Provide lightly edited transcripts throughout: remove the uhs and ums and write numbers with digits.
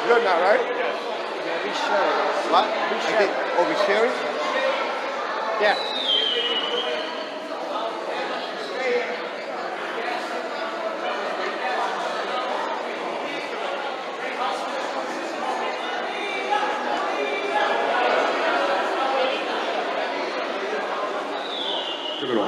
Good now, right? Yeah, be sure. What? Be sure. Oh, be sharing? Yeah. Give it on.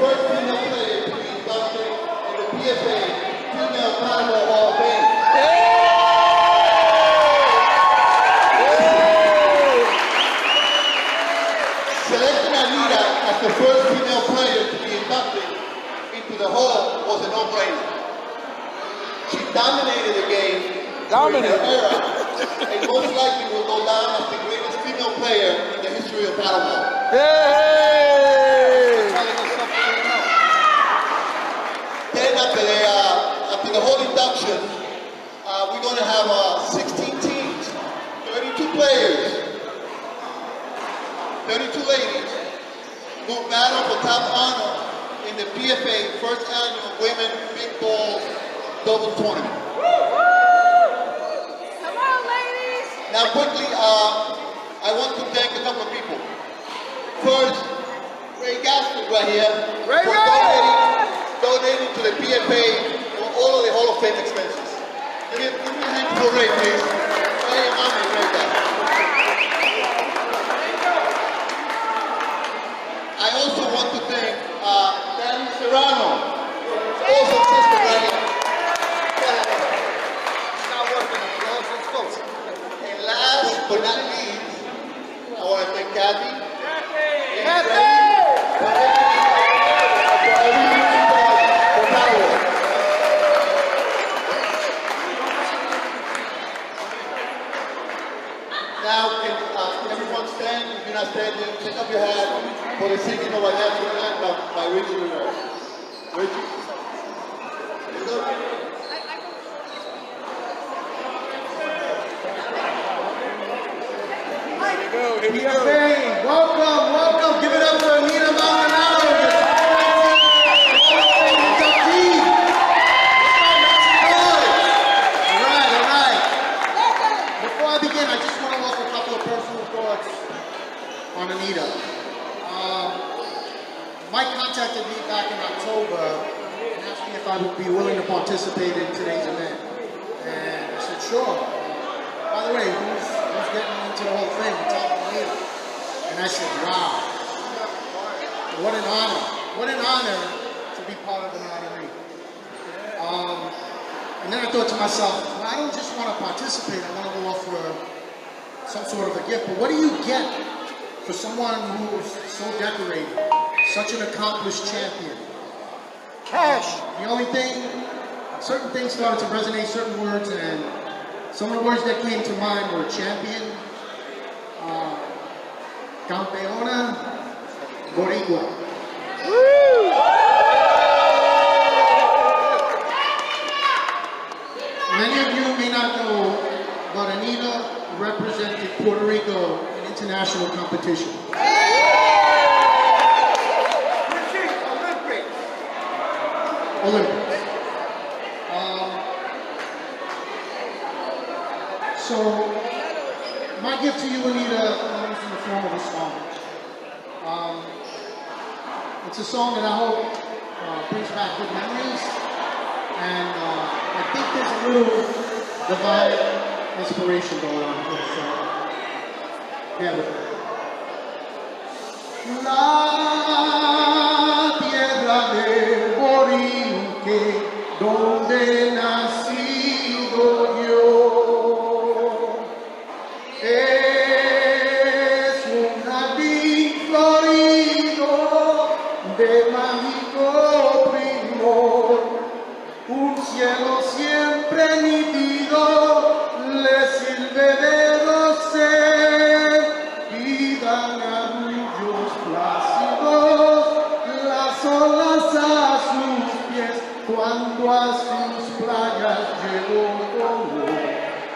First female player to be inducted in the PFA Female Paddleball Hall of Fame. Selecting Anita as the first female player to be inducted into the hall was a no-brainer. She dominated the game during her era, and most likely will go down as the greatest female player in the history of paddleball. Then after the whole induction, we're going to have 16 teams, 32 players, 32 ladies who battle for top honor in the PFA first annual Women Big Ball Doubles Tournament. Come on, ladies! Now quickly, I want to thank a couple of people. First, Ray Gaston right here for donating to the PFA for all of the Hall of Fame expenses. Give me a hand for Ray, please. Ray and Mommy, Ray Gaston. I also want to thank Danny Serrano, also sister right here. And last but not least, I want to thank Kathy. Now, can everyone stand? If you're not standing, take up your hat for the singing of our national anthem by Richie Rivera. Richie? You go? Here we go. PFA, welcome, welcome. Give it up for Anita Maldonado. All right. Before I begin, I just want to offer a couple of personal thoughts on Anita. Mike contacted me back in October and asked me if I would be willing to participate in today's event. And I said, sure. By the way, who's getting into the whole thing? And I said, wow, what an honor. What an honor to be part of an honoree. And then I thought to myself, well, I don't just want to participate, I want to go offer some sort of a gift, but what do you get for someone who's so decorated, such an accomplished champion. Cash. The only thing, certain things started to resonate, certain words, and some of the words that came to mind were champion, campeona, boricua. Many of you may not know, but Anita represented Puerto Rico in international competition. Olympics. So, my gift to you, Anita, comes in the form of a song. It's a song that I hope brings back good memories, and I think there's a little divine inspiration going on here. So, yeah, with La tierra de Borinque, donde nacido yo, es un jardín florido de mágico primor, un cielo siempre nítido le sirve de rosel y dan arrullos plácidos las olas a sus pies cuando a sus playas llegó como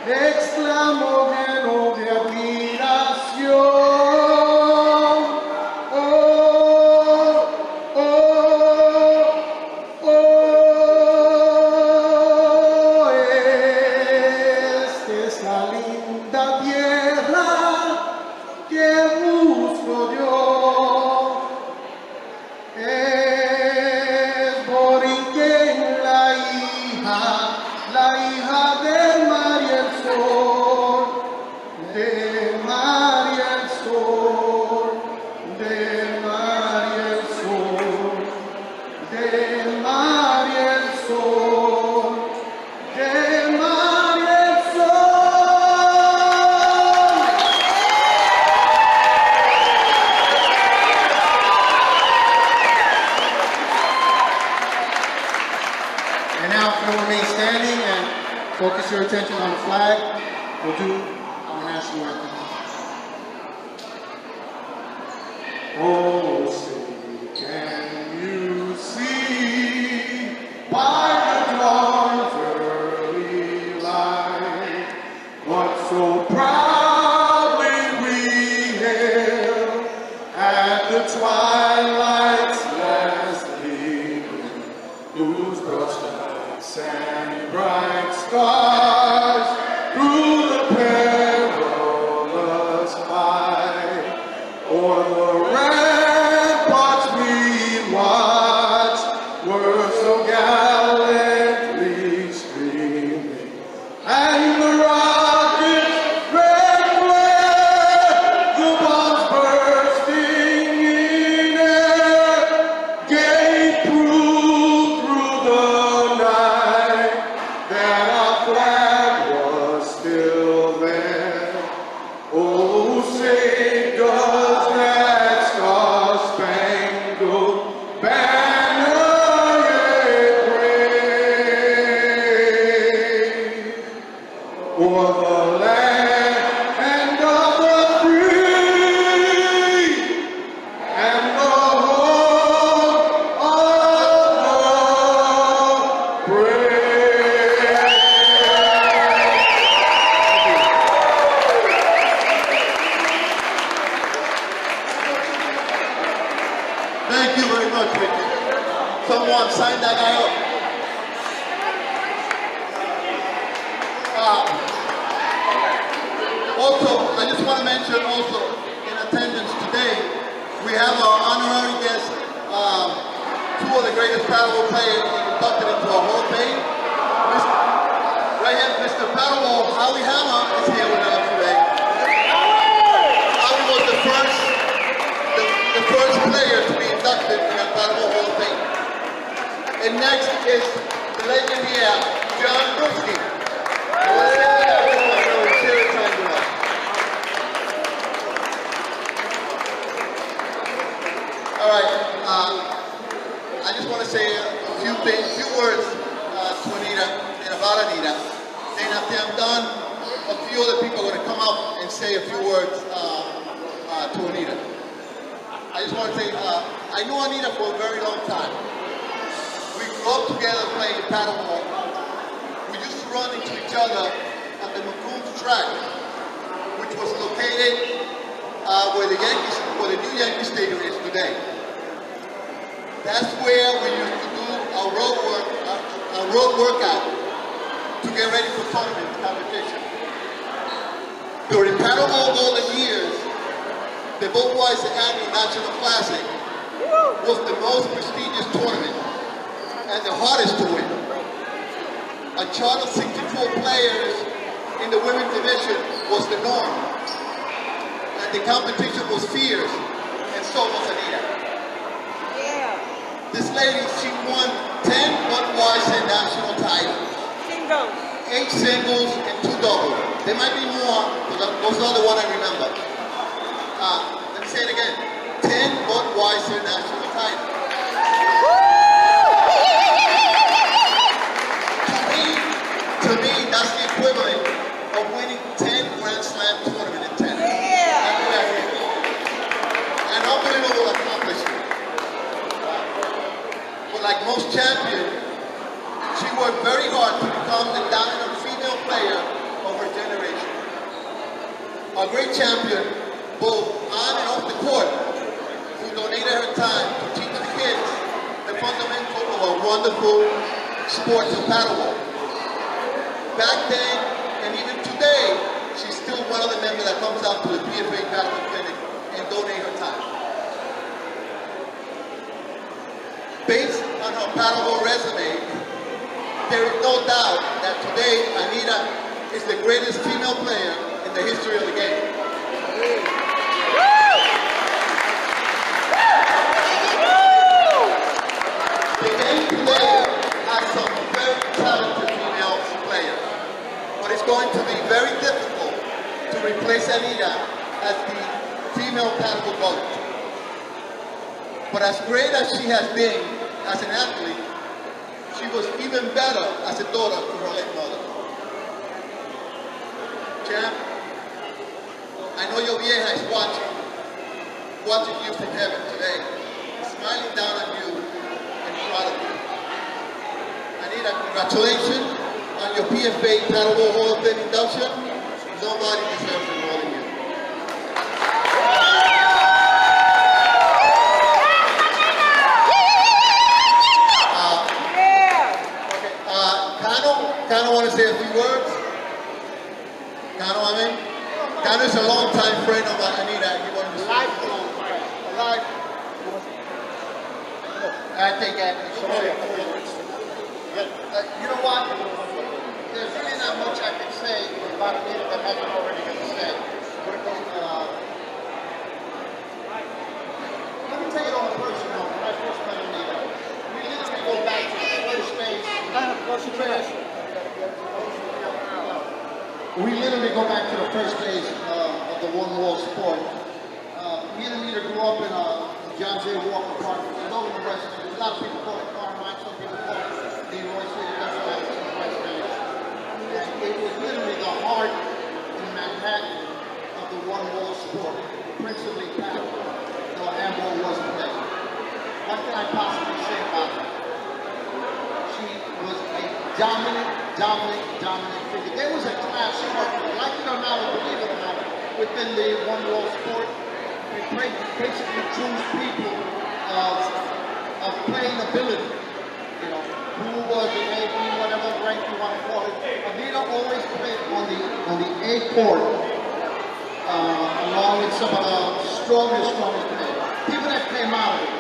exclamo lleno de admiración. Oh, oh, oh, esta es la linda tierra que busco yo. Es Borinquen la hija del mar y el sol, del mar y el sol, del mar y el sol, del mar y el sol, del mar y el sol. And now, if you'll remain standing and focus your attention on the flag, we'll do our national anthem. Oh, say, can you see by the dawn's early light what so proudly we hailed at the twilight's last gleaming, whose broad stripes and bright stars through the perilous fight o'er the ramparts we watched were so gallantly streaming, and the rockets' red glare, the bombs bursting in air, gave proof through the night that our flag was still there. Oh, say does that star-spangled banner yet wave o'er the land of the free and the home of the brave. Thank you very much, Ricky. Someone sign that guy up. Also, I just want to mention also, in attendance today, we have our honorary guest, two of the greatest paddleball players inducted into our Hall of Fame. Right here, Mr. Paddleball, Howie Hammer is here with us today. Howie was the first player to be inducted in the Paddleball Hall of Fame. And next is the legend here, John Brooksky. All right. I just want to say a few words to Anita and about Anita. Then after I'm done, a few other people are going to come up and say a few words to Anita. I just want to say, I knew Anita for a very long time. We grew up together playing paddleball. We used to run into each other at the Macomb track, which was located where the new Yankee Stadium is today. That's where we used to do our road workout to get ready for tournament competition. During paddleball golden years, the Budweiser Annual National Classic was the most prestigious tournament and the hardest to win. A chart of 64 players in the women's division was the norm. And the competition was fierce, and so was Anita. Yeah. This lady, she won 10 Budweiser national titles. Singles. 8 singles and 2 doubles. There might be more, but those are the one I remember. Let me say it again. 10 Budweiser national titles. To me, that's the equivalent of winning 10 Grand Slam tournament in tennis. Yeah. That's what I think. An unbelievable accomplishment. But like most champions, she worked very hard to become the dominant female player of her generation. A great champion, both on and off the court, who donated her time to teach the kids the fundamentals of a wonderful sport of paddleball. Back then, and even today, she's still one of the members that comes out to the PFA paddleball clinic and donate her time. Based on her paddleball resume, there is no doubt that today Anita is the greatest female player in the history of the game. The game today has some very talented female players, but it's going to be very difficult to replace Anita as the female paddleball goat. But as great as she has been as an athlete, she was even better as a daughter to her late mother. Champ, I know your vieja is watching you from heaven today, smiling down on you and proud of you. Anita, congratulations on your PFA Paddleball Hall of Fame induction. Nobody deserves it more than you. Kano want to say a few words? Kano, I mean? Kano is a long-time friend of Anita. He wanted to say Lifelong friend. alive. I think that. You know what? There's really not much I can say about Anita that hasn't already been said. Let me take it on a personal note. When I first met Anita, we literally go back to the first phase. We literally go back to the first phase of the one-wall sport. Me and Anita grew up in John J. Walker Park, which is over in the West End. A lot of people call it Carmine, some people call it Leroy City, that's why it's in the West End. And it was literally the heart in Manhattan of the one-wall sport, principally paddleball, though handball wasn't played. What can I possibly say about her? She was a dominant figure. There was a class structure, like it or not, or believe it or not, within the one-wall sport. We basically choose people of playing ability. You know, who was the A, B, whatever rank you want to call it. Anita always played on the A court, along with some of the strongest players. People that came out of it.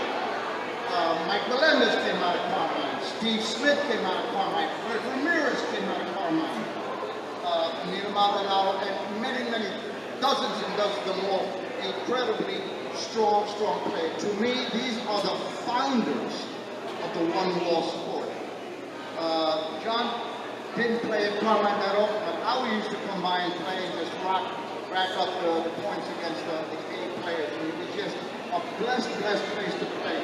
Mike Melendez came out of Carmine. Steve Smith came out of Carmine. Fred Ramirez came out of Carmine. Anita Maldonado, and many dozens and dozens of more incredibly strong players. To me, these are the founders of the one-wall sport. John didn't play at Carmine that often, but I used to come by and play and just rack up the points against the A players. And it was just a blessed place to play.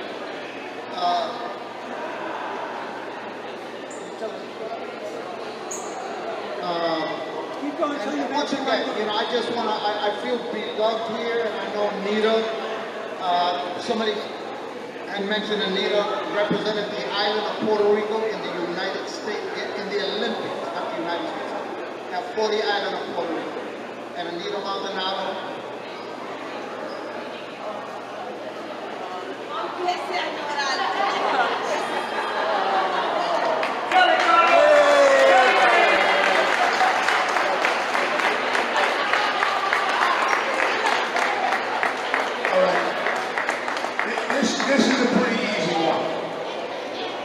Keep going till you And once mention again, you know, I just want to, I feel beloved here, and I know Anita, somebody had mentioned Anita represented the island of Puerto Rico in the United States, in the Olympics, not the United States, for the island of Puerto Rico. And Anita Maldonado, This is a pretty easy one.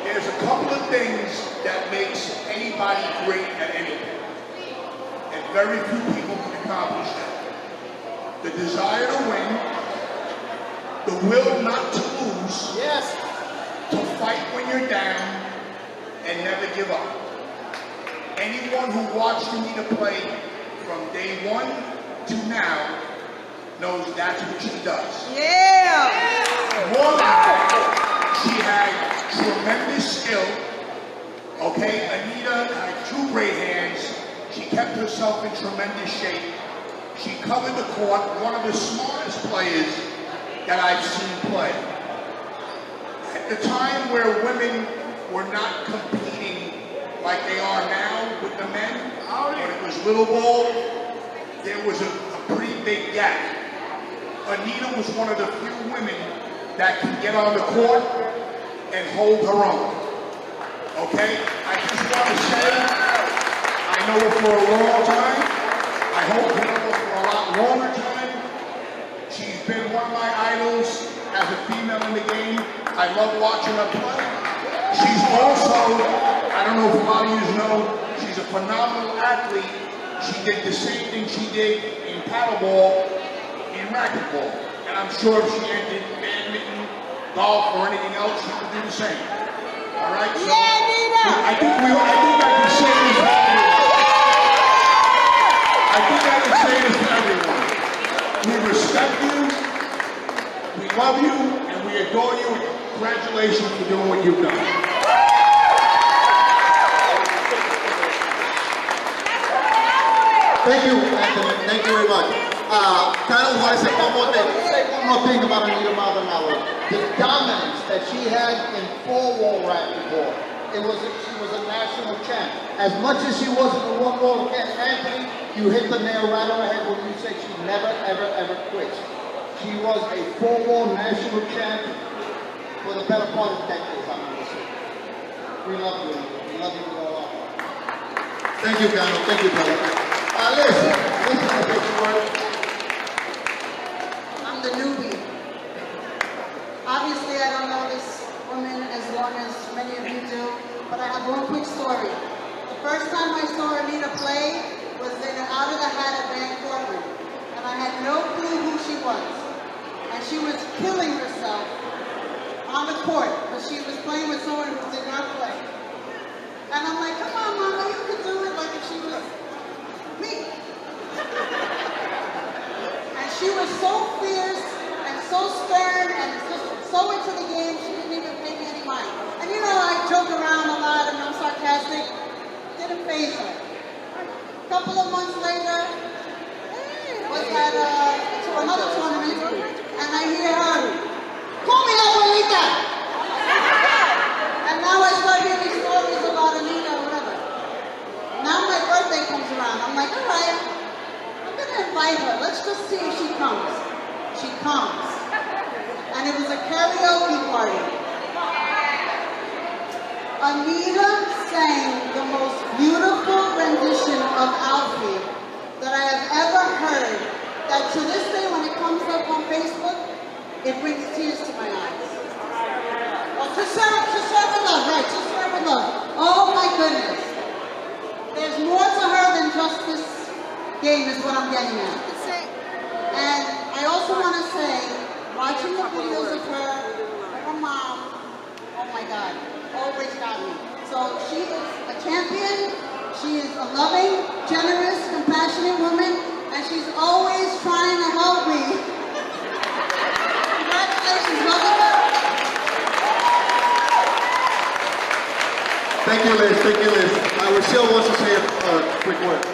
There's a couple of things that makes anybody great at anything. And very few people can accomplish that. The desire to win, the will not to lose, yes, to fight when you're down, and never give up. Anyone who watched Anita play from day one to now knows that's what she does. Yeah! One, she had tremendous skill. Okay, Anita had two great hands. She kept herself in tremendous shape. She covered the court, one of the smartest players that I've seen play. At the time where women were not competing like they are now with the men, when it was little ball, there was a pretty big gap. Anita was one of the few women that can get on the court and hold her own. Okay? I just want to say, I know her for a long time. I hope to know her for a lot longer time. She's been one of my idols as a female in the game. I love watching her play. She's also, I don't know if a lot of you know, she's a phenomenal athlete. She did the same thing she did in paddleball, in racquetball. And I'm sure if she entered badminton, golf, or anything else, she would do the same. All right? So, Yeah, Nina! I think I can say this for everyone. I think I can say this for everyone. We respect you, we love you, and we adore you, and congratulations for doing what you've done. Thank you, Anthony. Thank you very much. Kind of want to say one more thing about Anita Maldonado. The dominance that she had in four-wall racquetball. She was a national champ. As much as she wasn't a one-wall champ, Anthony, you hit the nail right on the head when you said she never, ever, ever quits. She was a four-wall national champ for the better part of decades, I'm going to say. We love you. We love you with all our heart. Thank you, Gano. Thank you, brother. Listen to this word. I'm the newbie. Obviously, I don't know this woman as long as many of you do, but I have one quick story. The first time I saw Anita play was in an Out of the Hat at Van Cortlandt, and I had no clue who she was. And she was killing herself on the court, but she was playing with someone who did not play. And I'm like, come on, Mama, you could do it like if she was me. And she was so fierce and so stern and just so into the game, she didn't even pay me any mind. And you know, I joke around a lot and I'm sarcastic. Didn't faze her. A couple of months later, was at another tournament, and I hear her, call me Abuelita! And now I start hearing these stories about Anita or whatever. Now my birthday comes around. I'm like, all right, I'm going to invite her. Let's just see if she comes. She comes. And it was a karaoke party. Anita sang the most beautiful rendition of Alfie that I have ever heard, that to this day when it comes up on Facebook, it brings tears to my eyes. Oh, to serve with love, right, to serve with love. Oh my goodness. There's more to her than just this game is what I'm getting at. And I also want to say, watching the videos of her mom, oh my God, always got me. So she is a champion, she is a loving, generous, compassionate woman, and she's always trying to help me. Thank you, Liz. Thank you, Liz. Rochelle wants to say a quick word.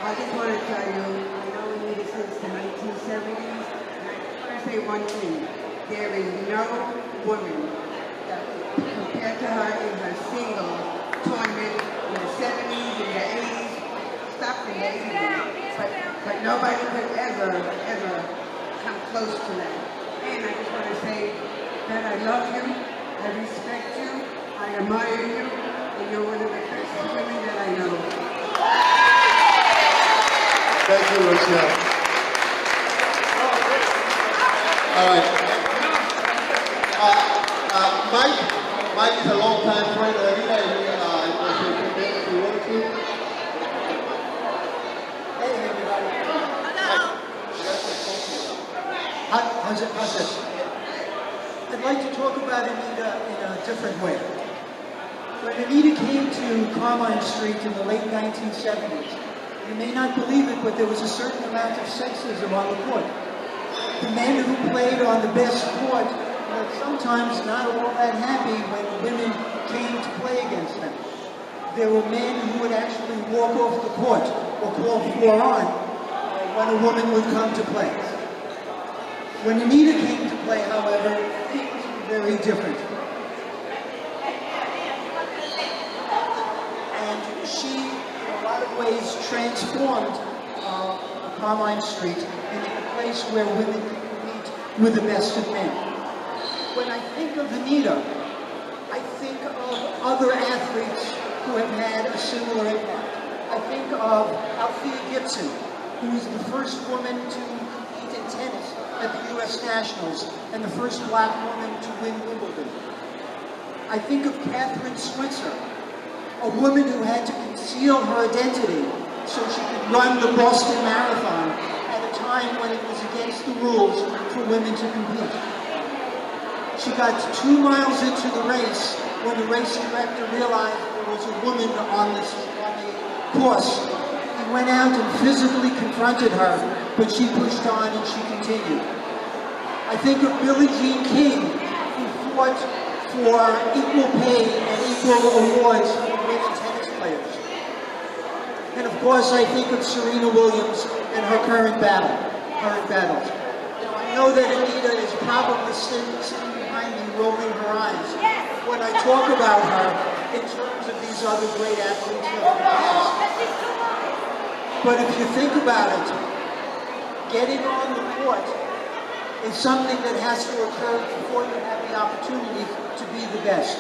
I just want to tell you, I know Anita since the 1970s, and I just want to say one thing. There is no woman that compared to her in her single tournament in the 70s and the 80s, stopped in the 80s, but nobody could ever come close to that. And I just want to say that I love you, I respect you, I admire you, and you're one of the best women that I know. Thank you, Rochelle. All right. Mike is a long-time friend of Anita, and if you want to. Hey, everybody. How's it? I'd like to talk about Anita in a different way. When Anita came to Carmine Street in the late 1970s, you may not believe it, but there was a certain amount of sexism on the court. The men who played on the best court were sometimes not all that happy when women came to play against them. There were men who would actually walk off the court or call 4 on when a woman would come to play. When Anita came to play, however, things were very different. And she, in a lot of ways, transformed Carmine Street into a place where women could compete with the best of men. When I think of Anita, I think of other athletes who have had a similar impact. I think of Althea Gibson, who was the first woman to compete in tennis at the U.S. Nationals and the first black woman to win Wimbledon. I think of Catherine Switzer, a woman who had to conceal her identity so she could run the Boston Marathon at a time when it was against the rules for women to compete. She got 2 miles into the race when the race director realized there was a woman on the course. He went out and physically confronted her, but she pushed on and she continued. I think of Billie Jean King, who fought for equal pay and equal awards for women tennis players. And of course, I think of Serena Williams and her current battles. Now, I know that Anita is probably sitting behind me rolling her eyes when I talk about her in terms of these other great athletes of the past. But if you think about it, getting on the court is something that has to occur before you have the opportunity to be the best.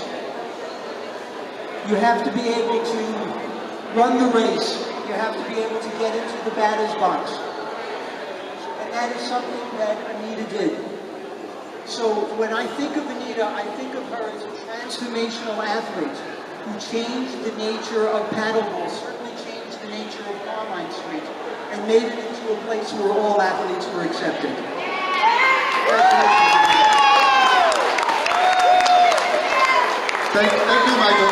You have to be able to run the race. You have to be able to get into the batter's box. And that is something that Anita did. So when I think of Anita, I think of her as a transformational athlete who changed the nature of paddleball, certainly changed the nature of Carmine Street, and made it into a place where all athletes were accepted. Thank you, Michael.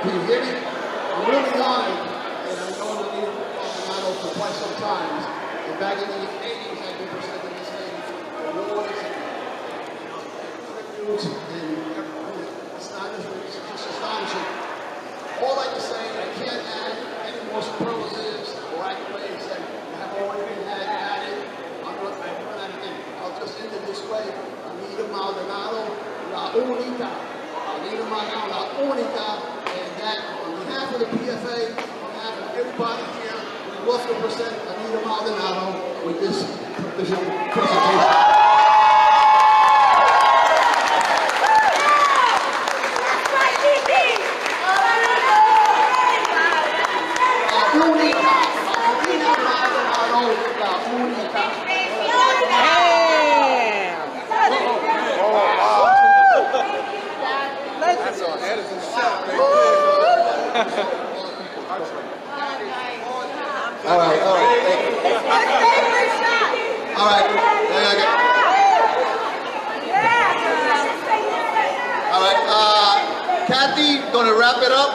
Can you hear me? I'm really honored, and I've known Anita Maldonado for quite some time. And back in the 80s, I've been presenting this lady awards and tributes, and it's just astonishing. All I can say, I can't add any more superlatives or accolades that have already been added. I'm not anything. I'll just end it this way. Anita Maldonado, la única. Anita Maldonado, la única. And that, on behalf of the PFA, on behalf of everybody here, we love to present Anita Maldonado with this presentation. All right, thank you. All right, Kathy, gonna wrap it up.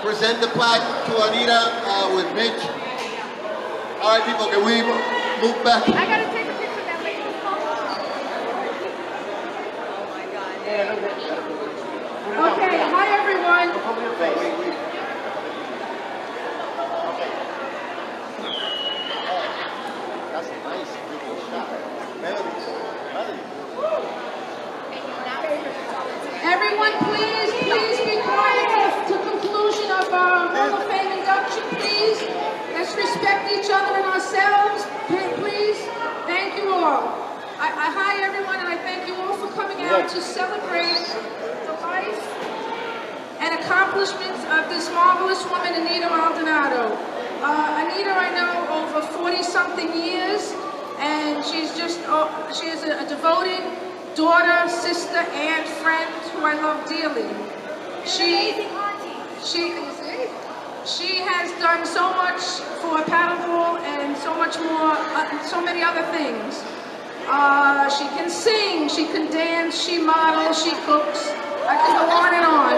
present the plaque to Anita with Mitch. All right, people, can we move back? I gotta take a picture of that lady. Okay, hi everyone. That's a nice little shot. Everyone, please be quiet to conclusion of our Hall of Fame induction, please. Let's respect each other and ourselves, please. Thank you all. I hi everyone, and I thank you all for coming out to celebrate the life and accomplishments of this marvelous woman, Anita Maldonado. Anita, I know over 40-something years, and she's just, she is a devoted daughter, sister, aunt, friend who I love dearly. She has done so much for paddleball and so much more, so many other things. She can sing, she can dance, she models, she cooks. I can go on and on.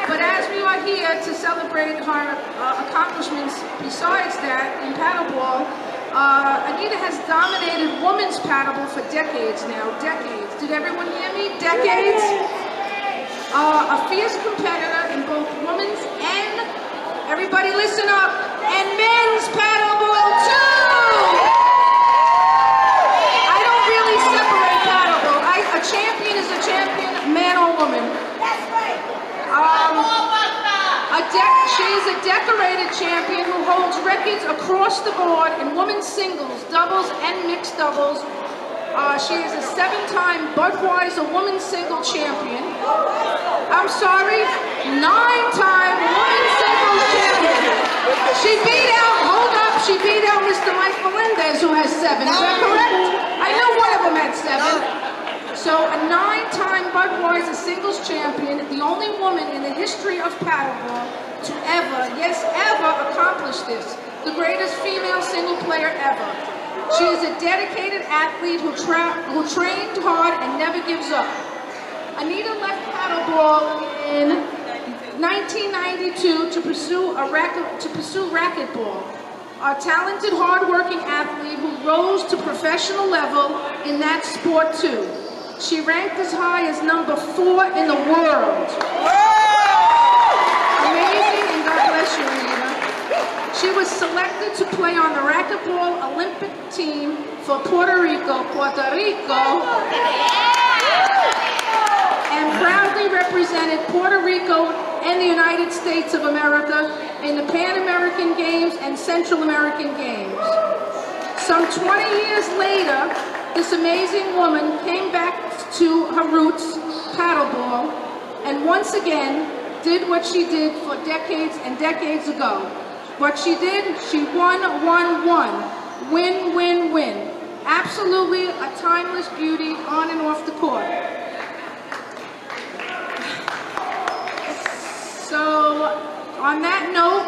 But as we are here to celebrate her accomplishments besides that in paddleball, Anita has dominated women's paddleball for decades now, decades. Did everyone hear me? Decades? A fierce competitor in both women's and, everybody listen up, and men's paddleball too! I don't really separate paddleball. A champion is a champion, man or woman. That's right. She's a decorated champion who holds records across the board in women's singles, doubles, and mixed doubles. She is a 7-time Budweiser women's single champion. I'm sorry, 9-time women's singles champion. She beat out Mr. Mike Melendez, who has 7. Is that correct? I know one of them had 7. So a 9-time Budweiser singles champion, the only woman in the history of paddleball to ever, yes, ever accomplish this. The greatest female single player ever. She is a dedicated athlete who trained hard and never gives up. Anita left paddleball in 1992 to pursue racquetball. A talented, hard-working athlete who rose to professional level in that sport too. She ranked as high as number 4 in the world. Amazing, and God bless you, Anita. She was selected to play on the racquetball Olympic team for Puerto Rico, and proudly represented Puerto Rico and the United States of America in the Pan American Games and Central American Games. Some 20 years later, this amazing woman came back to her roots, paddleball, and once again did what she did for decades and decades ago. What she did, she won. Win, win, win. Absolutely a timeless beauty on and off the court. So, on that note,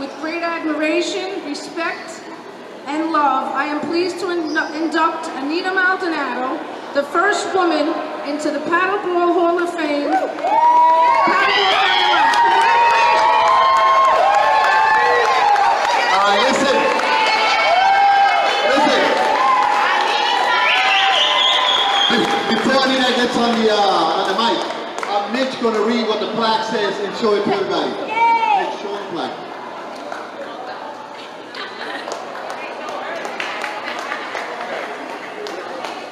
with great admiration, respect, and love, I am pleased to induct Anita Maldonado, the first woman into the Paddleball Hall of Fame. Listen. Before Anita gets on the mic, Mitch going to read what the plaque says and show it to everybody. Mitch, show the plaque.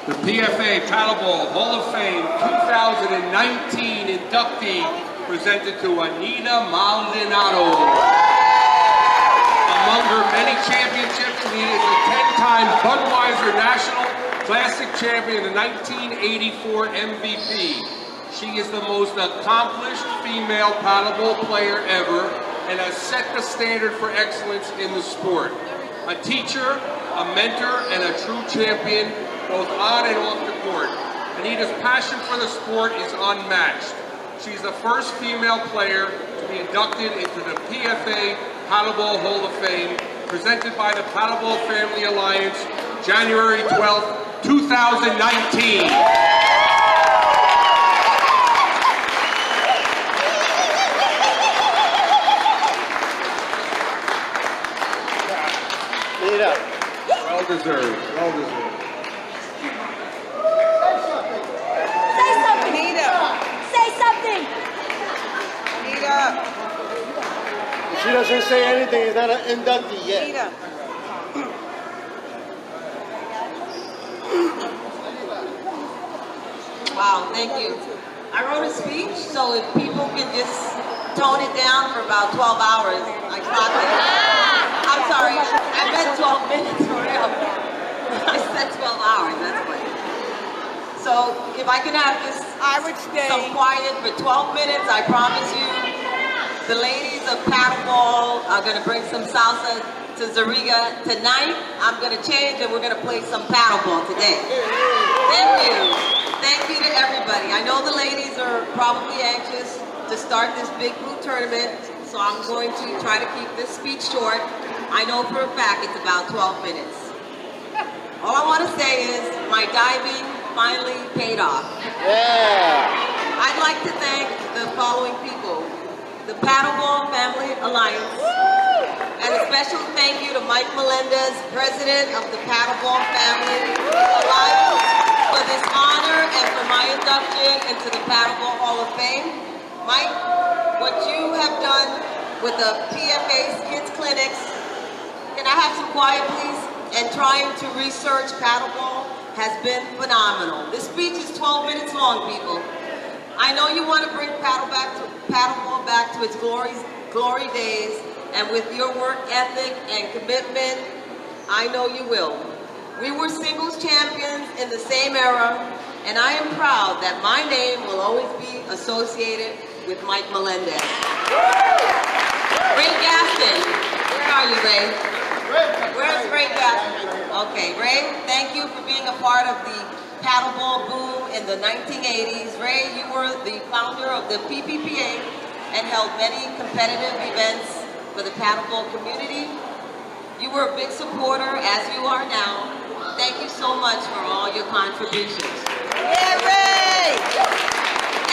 The PFA Paddleball Hall of Fame 2019 inductee presented to Anita Maldonado. Among her many championships, Anita is a 10-time Budweiser National Classic Champion and the 1984 MVP. She is the most accomplished female paddleball player ever and has set the standard for excellence in the sport. A teacher, a mentor, and a true champion, both on and off the court. Anita's passion for the sport is unmatched. She's the first female player to be inducted into the PFA Paddleball Hall of Fame, presented by the Paddleball Family Alliance, January 12th, 2019. deserved. Well deserved. Say something. Anita. Say something. Anita. If she doesn't say anything, it's not an inductee yet. Anita. Wow, thank you. I wrote a speech, so if people can just tone it down for about 12 hours, I clocked it. I'm sorry, I meant 12 minutes for real. I said 12 hours, that's funny. So if I can have this, some quiet for 12 minutes, I promise you, the ladies of Paddleball are gonna bring some salsa to Zariga tonight. I'm gonna change and we're gonna play some Paddleball today. Thank you. Thank you to everybody. I know the ladies are probably anxious to start this big blue tournament, so I'm going to try to keep this speech short. I know for a fact it's about 12 minutes. All I want to say is my diving finally paid off. Yeah. I'd like to thank the following people. The Paddleball Family Alliance. And a special thank you to Mike Melendez, president of the Paddleball Family Alliance, for this honor and for my induction into the Paddleball Hall of Fame. Mike, what you have done with the PFA kids clinics, can I have some quiet please? And trying to research Paddleball has been phenomenal. This speech is 12 minutes long, people. I know you want to bring Paddleball back to its glory days, and with your work ethic and commitment, I know you will. We were singles champions in the same era, and I am proud that my name will always be associated with Mike Melendez. Ray Gaston, where are you, Ray? Where's Ray Gaston? Okay, Ray, thank you for being a part of the Paddleball boom in the 1980s. Ray, you were the founder of the PPPA and held many competitive events for the Paddleball community. You were a big supporter, as you are now. Thank you so much for all your contributions. Yeah, Ray!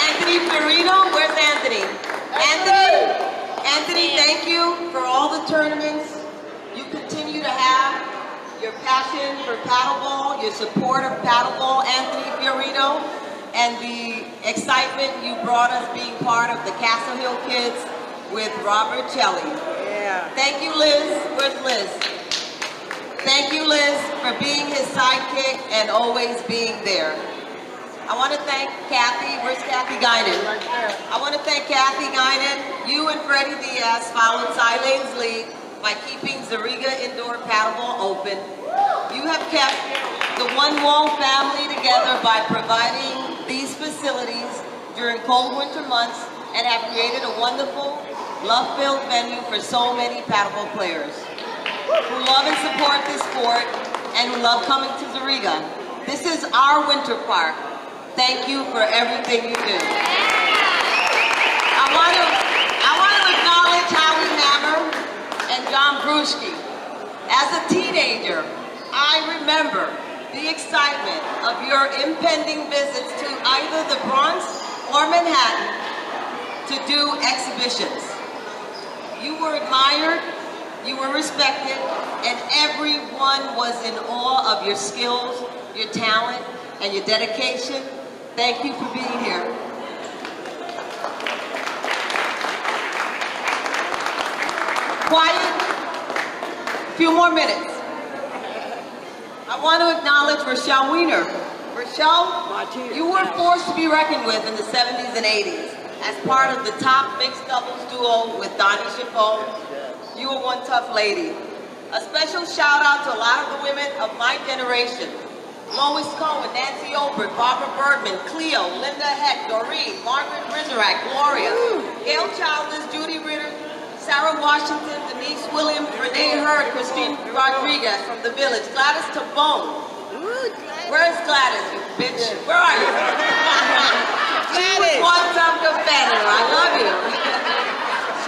Anthony Fiorino, where's Anthony? Anthony, thank you for all the tournaments you continue to have, your passion for Paddleball, your support of Paddleball, Anthony Fiorino, and the excitement you brought us being part of the Castle Hill Kids with Robert Shelley. Yeah. Thank you, Liz. Where's Liz? Thank you, Liz, for being his sidekick and always being there. I want to thank Kathy. Where's Kathy Guinan? Right there. I want to thank Kathy Guinan. You and Freddie Diaz followed Silane's lead by keeping Zariga Indoor Paddleball open. You have kept the One Wall family together by providing these facilities during cold winter months and have created a wonderful, love-filled venue for so many paddleball players who love and support this sport and who love coming to Zariga. This is our winter park. Thank you for everything you do. I want to acknowledge Howie Hammer and John Brewski. As a teenager, I remember the excitement of your impending visits to either the Bronx or Manhattan to do exhibitions. You were admired, you were respected, and everyone was in awe of your skills, your talent, and your dedication. Thank you for being here. Quiet, a few more minutes. I want to acknowledge Rochelle Weiner. Rochelle, you were a force to be reckoned with in the 70s and 80s as part of the top mixed doubles duo with Donnie Chapeau. You were one tough lady. A special shout out to a lot of the women of my generation. Lois Cohen, Nancy Obrick, Barbara Bergman, Cleo, Linda Heck, Doreen, Margaret Rizzarak, Gloria, Gail Childers, Judy Ritter, Sarah Washington, Denise Williams, Renee Hurd, Christine Rodriguez from the Village, Gladys Tabone. Where's Gladys, you bitch? Where are you? She was one tough competitor. I love you.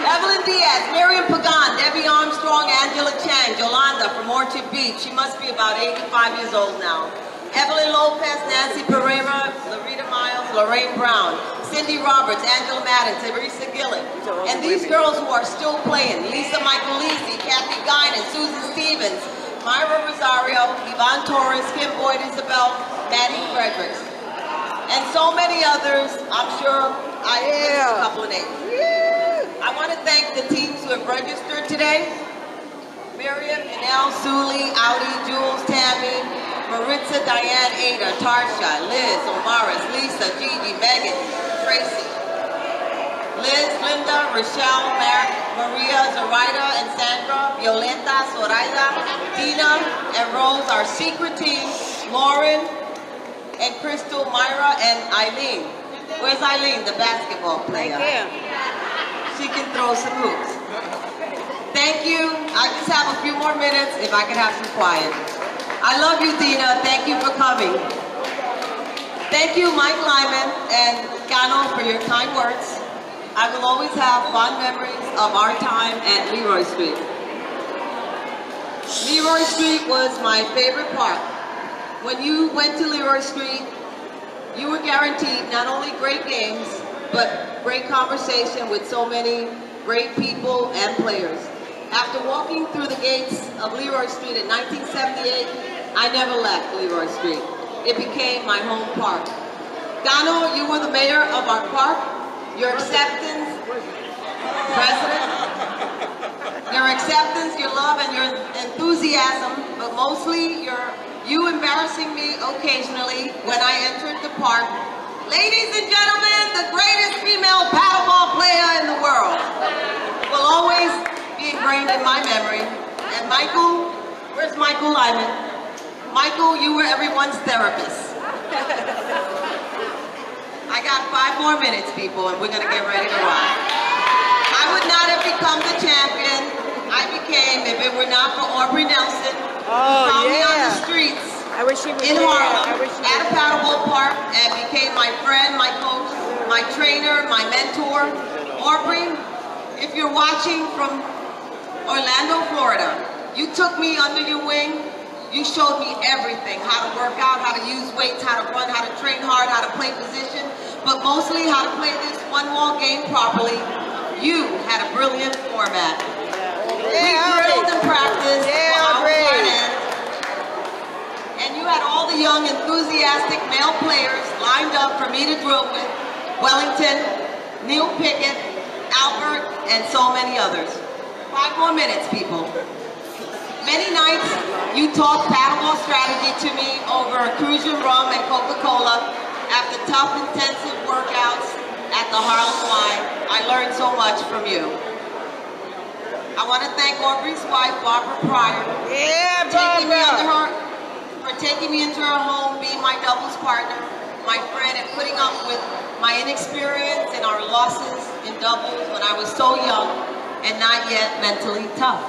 Evelyn Diaz, Miriam Pagan, Debbie Armstrong, Angela Chang, Yolanda from Orchard Beach. She must be about 85 years old now. Evelyn Lopez, Nancy Pereira, Larita Miles, Lorraine Brown, Cindy Roberts, Angela Madden, Teresa Gillen. And these girls who are still playing, Lisa Michaelisi, Kathy Guinan, Susan Stevens, Myra Rosario, Yvonne Torres, Kim Boyd Isabel, Maddie Fredericks, and so many others. I'm sure I missed a couple of names. I want to thank the teams who have registered today. Miriam, Inel, Suli, Audi, Jules, Tammy, Maritza, Diane, Ada, Tarsha, Liz, Omaris, Lisa, Gigi, Megan, Tracy, Liz, Linda, Rochelle, Maria, Zoraida, and Sandra, Violeta, Zoraida, Dina, and Rose, our secret team, Lauren, and Crystal, Myra, and Eileen. Where's Eileen, the basketball player? She can throw some hoops. Thank you. I just have a few more minutes if I could have some quiet. I love you, Dina. Thank you for coming. Thank you, Mike Lyman and Gano, for your kind words. I will always have fond memories of our time at Leroy Street. Leroy Street was my favorite park. When you went to Leroy Street, you were guaranteed not only great games, but great conversation with so many great people and players. After walking through the gates of Leroy Street in 1978, I never left Leroy Street. It became my home park. Gano, you were the mayor of our park. Your acceptance, President, your acceptance, your love, and your enthusiasm, but mostly you embarrassing me occasionally when I entered the park. Ladies and gentlemen, the greatest female paddleball player in the world will always be ingrained in my memory. And Michael, where's Michael Lyman? Michael, you were everyone's therapist. I got 5 more minutes, people, and we're gonna get ready to rock. I would not have become the champion I became if it were not for Aubrey Nelson, who found me on the streets in Harlem at a paddleball park and became my friend, my coach, my trainer, my mentor. Aubrey, if you're watching from Orlando, Florida, you took me under your wing. You showed me everything, how to work out, how to use weights, how to run, how to train hard, how to play position, but mostly how to play this one-wall game properly. You had a brilliant format. We drilled and practiced for hours on end. And you had all the young, enthusiastic male players lined up for me to drill with. Wellington, Neil Pickett, Albert, and so many others. 5 more minutes, people. Many nights, you talked paddleball strategy to me over Cruisin' Rum and Coca-Cola after tough, intensive workouts at the Harlem Y. I learned so much from you. I want to thank Aubrey's wife, Barbara Pryor, for taking me into her home, being my doubles partner, my friend, and putting up with my inexperience and our losses in doubles when I was so young and not yet mentally tough.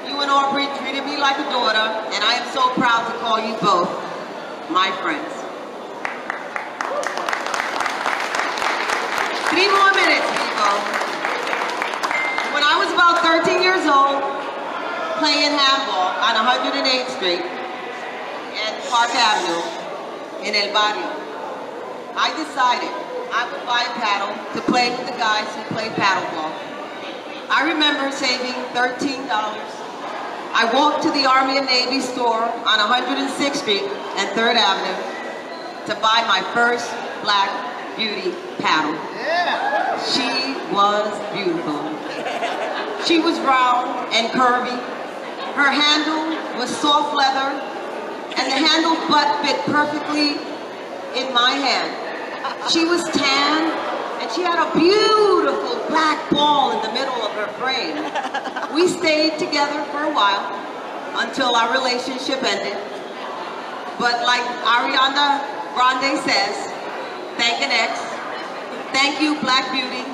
You and Aubrey treated me like a daughter, and I am so proud to call you both my friends. 3 more minutes, people. When I was about 13 years old, playing handball on 108th Street and Park Avenue in El Barrio, I decided I would buy a paddle to play with the guys who play paddleball. I remember saving $13. I walked to the Army and Navy store on 106th Street and 3rd Avenue to buy my first Black Beauty paddle. She was beautiful. She was round and curvy. Her handle was soft leather, and the handle butt fit perfectly in my hand. She was tan, and she had a beautiful black ball in the middle of her frame. We stayed together for a while until our relationship ended. But like Ariana Grande says, thank an ex. Thank you, Black Beauty.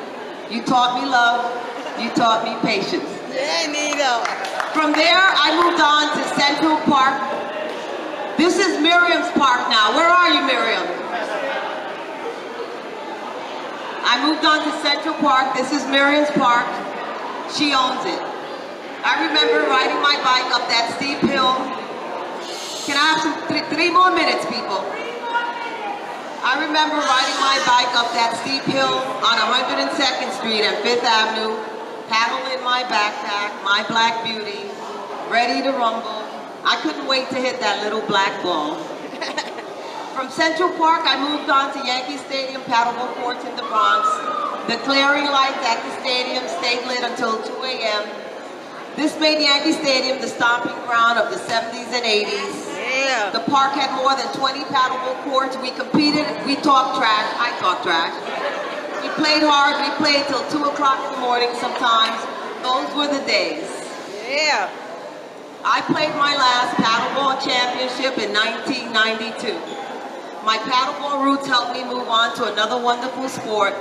You taught me love. You taught me patience. Yeah, Nito. From there, I moved on to Central Park. This is Miriam's park now. Where are you, Miriam? I moved on to Central Park. This is Miriam's park. She owns it. I remember riding my bike up that steep hill. Can I have some 3 more minutes, people? I remember riding my bike up that steep hill on 102nd Street and 5th Avenue, paddle in my backpack, my Black Beauty, ready to rumble, I couldn't wait to hit that little black ball. From Central Park, I moved on to Yankee Stadium paddleball courts in the Bronx. The clearing lights at the stadium stayed lit until 2 a.m. This made Yankee Stadium the stomping ground of the 70s and 80s. Yeah. The park had more than 20 paddleball courts. We competed, we talked trash, I talked trash. We played hard, we played till 2 o'clock in the morning sometimes. Those were the days. Yeah. I played my last paddleball championship in 1992. My paddleball roots helped me move on to another wonderful sport,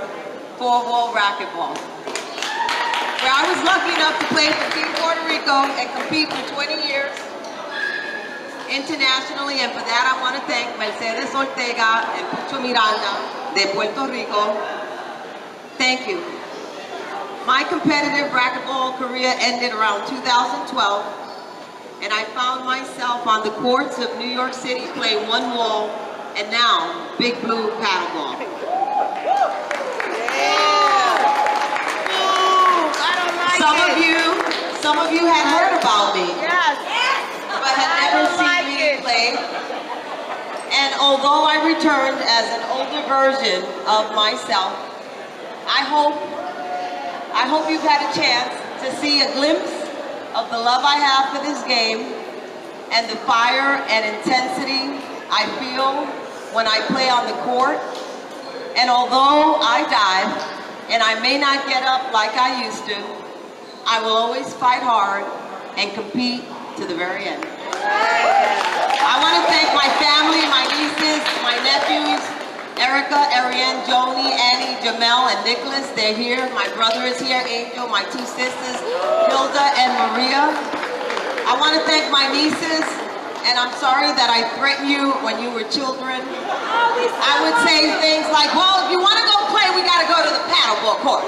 four-wall racquetball, where I was lucky enough to play for Team Puerto Rico and compete for 20 years internationally, and for that I want to thank Mercedes Ortega and Pucho Miranda de Puerto Rico. Thank you. My competitive racquetball career ended around 2012, and I found myself on the courts of New York City playing one wall, and now Big Blue paddleball. Some of you had heard about me, but had never seen me play. And although I returned as an older version of myself, I hope you've had a chance to see a glimpse of the love I have for this game and the fire and intensity I feel when I play on the court. And although I dive and I may not get up like I used to, I will always fight hard and compete to the very end. I want to thank my family, my nieces, my nephews, Erica, Ariane, Joni, Annie, Jamel, and Nicholas. They're here. My brother is here, Angel, my two sisters, Hilda and Maria. I want to thank my nieces, and I'm sorry that I threatened you when you were children. I would say things like, well, if you want to go play, we got to go to the paddleball court.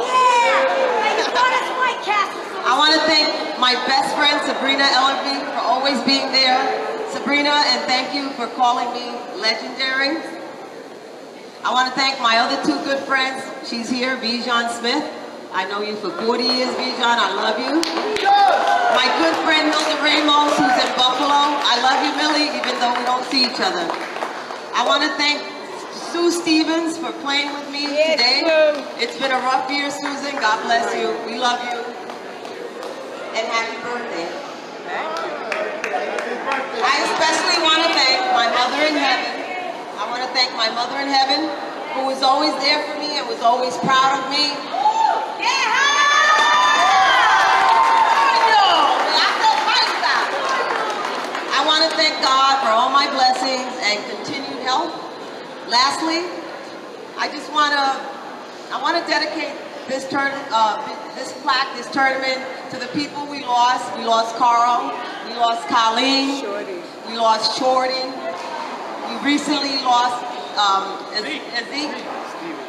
I want to thank my best friend, Sabrina Ellerby, for always being there. Sabrina, and thank you for calling me legendary. I want to thank my other two good friends. She's here, Bijan Smith. I know you for 40 years, Bijan. I love you. My good friend, Hilda Ramos, who's in Buffalo. I love you, Millie, even though we don't see each other. I want to thank Sue Stevens for playing with me today. It's been a rough year, Susan. God bless you. We love you. And happy birthday. I especially want to thank my mother in heaven. I want to thank my mother in heaven, who was always there for me and was always proud of me. I want to thank God for all my blessings and continued health. Lastly, I want to dedicate this plaque, this tournament, to the people we lost. We lost Carl, we lost Colleen, we lost Shorty, we recently lost Zeke,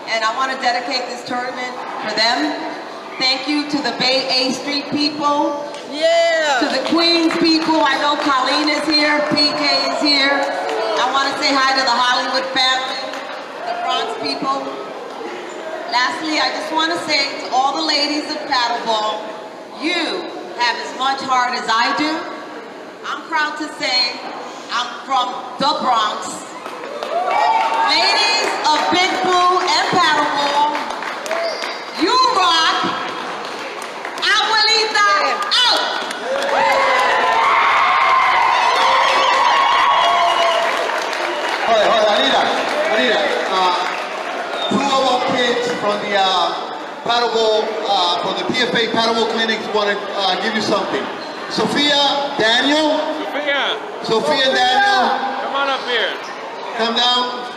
and I want to dedicate this tournament for them. Thank you to the Bay A Street people, to the Queens people. I know Colleen is here, PK is here. I want to say hi to the Hollywood family, the Bronx people. Lastly, I just want to say to all the ladies of paddleball, you have as much heart as I do. I'm proud to say I'm from the Bronx. Ladies of Big Blue and paddleball, you rock. Abuelita out. Hold on, Anita. Two of our kids from the paddleball, from the PFA paddleball clinics want to give you something. Sophia, Daniel. Sophia, Daniel. Come on up here. Come down.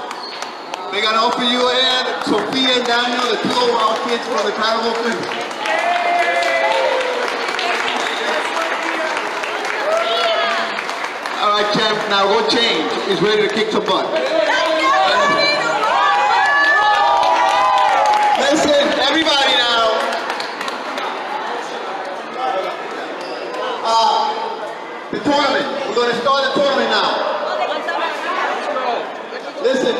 They got to offer you a hand. Sophia and Daniel, the two of our kids from the paddleball clinic. All right, champ. Now go change. He's ready to kick some butt. Listen, everybody now. The tournament. We're going to start the tournament now. Listen,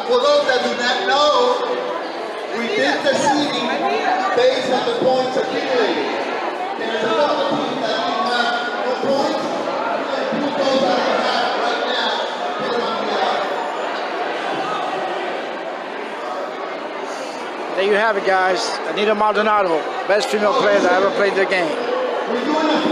for those that do not know, we did the seeding based on the points accumulated. There's a couple of teams that didn't have no points. those that we have right now, put them on the There you have it, guys. Anita Maldonado, best female player that ever played the game. We're doing a